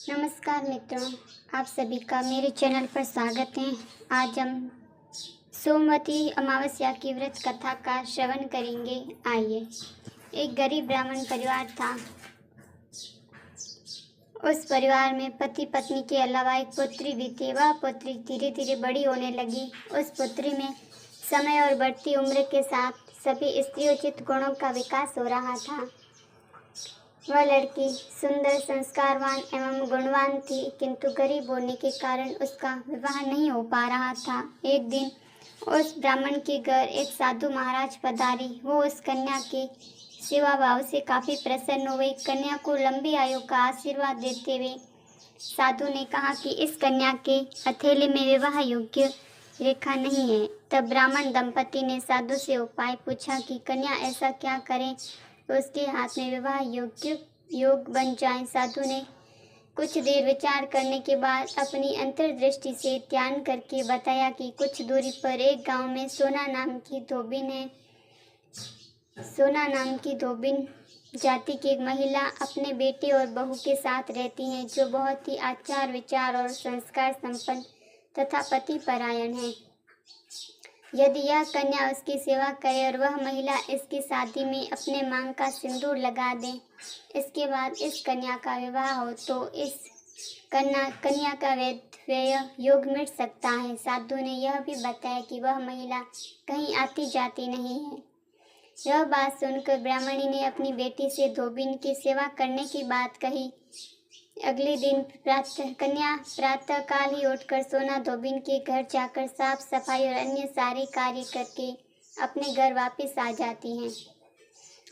नमस्कार मित्रों, आप सभी का मेरे चैनल पर स्वागत है। आज हम सोमवती अमावस्या की व्रत कथा का श्रवण करेंगे। आइए। एक गरीब ब्राह्मण परिवार था। उस परिवार में पति पत्नी के अलावा एक पुत्री भी थी। वह पुत्री धीरे धीरे बड़ी होने लगी। उस पुत्री में समय और बढ़ती उम्र के साथ सभी स्त्रीयोचित गुणों का विकास हो रहा था। वह लड़की सुंदर, संस्कारवान एवं गुणवान थी, किंतु गरीब होने के कारण उसका विवाह नहीं हो पा रहा था। एक दिन उस ब्राह्मण के घर एक साधु महाराज पधारे। वो उस कन्या के सेवा भाव से काफ़ी प्रसन्न हुए। कन्या को लंबी आयु का आशीर्वाद देते हुए साधु ने कहा कि इस कन्या के हथेली में विवाह योग्य रेखा नहीं है। तब ब्राह्मण दंपति ने साधु से उपाय पूछा कि कन्या ऐसा क्या करें उसके हाथ में विवाह योग बन जाए। साधु ने कुछ देर विचार करने के बाद अपनी अंतर्दृष्टि से ध्यान करके बताया कि कुछ दूरी पर एक गांव में सोना नाम की धोबिन जाति की एक महिला अपने बेटे और बहू के साथ रहती हैं, जो बहुत ही आचार विचार और संस्कार संपन्न तथा पति परायण है। यदि यह कन्या उसकी सेवा करे और वह महिला इसकी शादी में अपने मांग का सिंदूर लगा दे, इसके बाद इस कन्या का विवाह हो तो इस कन्या का वैधव्य योग मिट सकता है। साधु ने यह भी बताया कि वह महिला कहीं आती जाती नहीं है। यह बात सुनकर ब्राह्मणी ने अपनी बेटी से धोबिन की सेवा करने की बात कही। अगले दिन कन्या प्रातः काल ही उठकर सोना धोबिन के घर जाकर साफ सफाई और अन्य सारे कार्य करके अपने घर वापस आ जाती हैं।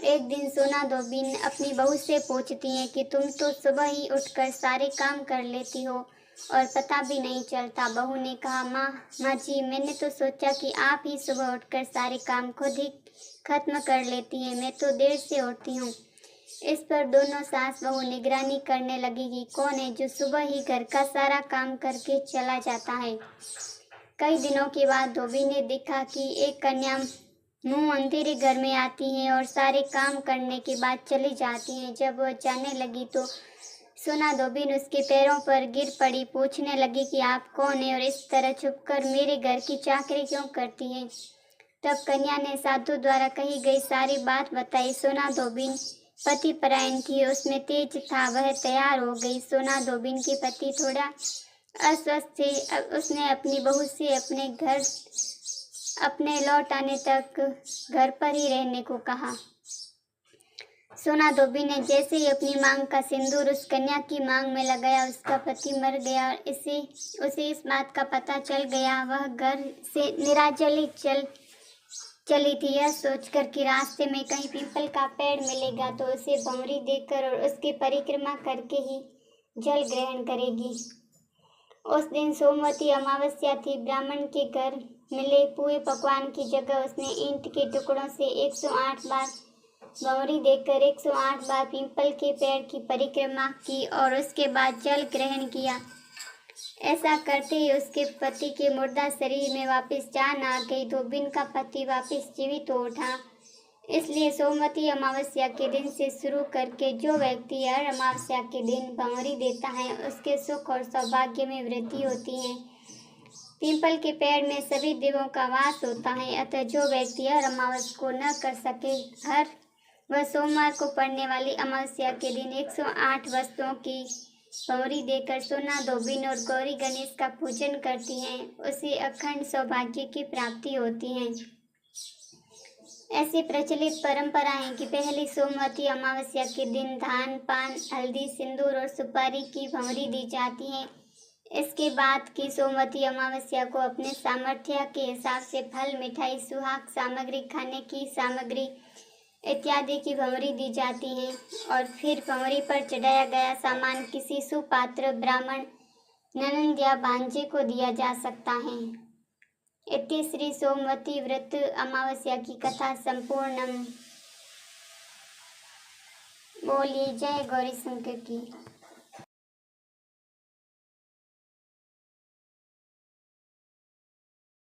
एक दिन सोना धोबिन अपनी बहू से पूछती हैं कि तुम तो सुबह ही उठकर सारे काम कर लेती हो और पता भी नहीं चलता। बहू ने कहा, माँ जी, मैंने तो सोचा कि आप ही सुबह उठकर सारे काम खुद ही खत्म कर लेती हैं। मैं तो देर से उठती हूँ। इस पर दोनों सास बहू निगरानी करने लगी कि कौन है जो सुबह ही घर का सारा काम करके चला जाता है। कई दिनों के बाद धोबी ने देखा कि एक कन्या मुंह अंधेरे घर में आती है और सारे काम करने के बाद चली जाती है। जब वह जाने लगी तो सोना धोबिन उसके पैरों पर गिर पड़ी। पूछने लगी कि आप कौन है और इस तरह छुपकर मेरे घर की चाकरी क्यों करती है। तब कन्या ने साधु द्वारा कही गई सारी बात बताई। सोना धोबिन पति परायण थी, उसमें तेज था, वह तैयार हो गई। सोना धोबिन के पति थोड़ा अस्वस्थ थे। अब उसने अपनी बहू से अपने लौट आने तक घर पर ही रहने को कहा। सोना धोबिन ने जैसे ही अपनी मांग का सिंदूर उस कन्या की मांग में लगाया, उसका पति मर गया और उसे इस बात का पता चल गया। वह घर से निराजली चली थी, यह सोचकर कि रास्ते में कहीं पीपल का पेड़ मिलेगा तो उसे भंवरी देकर और उसकी परिक्रमा करके ही जल ग्रहण करेगी। उस दिन सोमवती अमावस्या थी। ब्राह्मण के घर मिले पुए पकवान की जगह उसने ईंट के टुकड़ों से 108 बार भंवरी देकर 108 बार पीपल के पेड़ की परिक्रमा की और उसके बाद जल ग्रहण किया। ऐसा करते ही उसके पति के मुर्दा शरीर में वापस जान आ गई। धोबिन का पति वापस जीवित हो उठा। इसलिए सोमवती अमावस्या के दिन से शुरू करके जो व्यक्ति हर अमावस्या के दिन भंवरी देता है, उसके सुख और सौभाग्य में वृद्धि होती है। पीपल के पेड़ में सभी देवों का वास होता है, अतः जो व्यक्ति हर अमावस्या को न कर सके, वह सोमवार को पड़ने वाली अमावस्या के दिन 108 वस्तुओं की भंवरी देकर सोना धोबिन और गौरी गणेश का पूजन करती हैं, उसे अखंड सौभाग्य की प्राप्ति होती है। ऐसी प्रचलित परंपरा है कि पहली सोमवती अमावस्या के दिन धान, पान, हल्दी, सिंदूर और सुपारी की भंवरी दी जाती है। इसके बाद की सोमवती अमावस्या को अपने सामर्थ्य के हिसाब से फल, मिठाई, सुहाग सामग्री, खाने की सामग्री इत्यादि की भंवरी दी जाती है और फिर भंवरी पर चढ़ाया गया सामान किसी सुपात्र, ब्राह्मण, ननंद या भांजे को दिया जा सकता है। इति श्री सोमवती व्रत अमावस्या की कथा संपूर्णम। बोलिए जय गौरी शंकर की।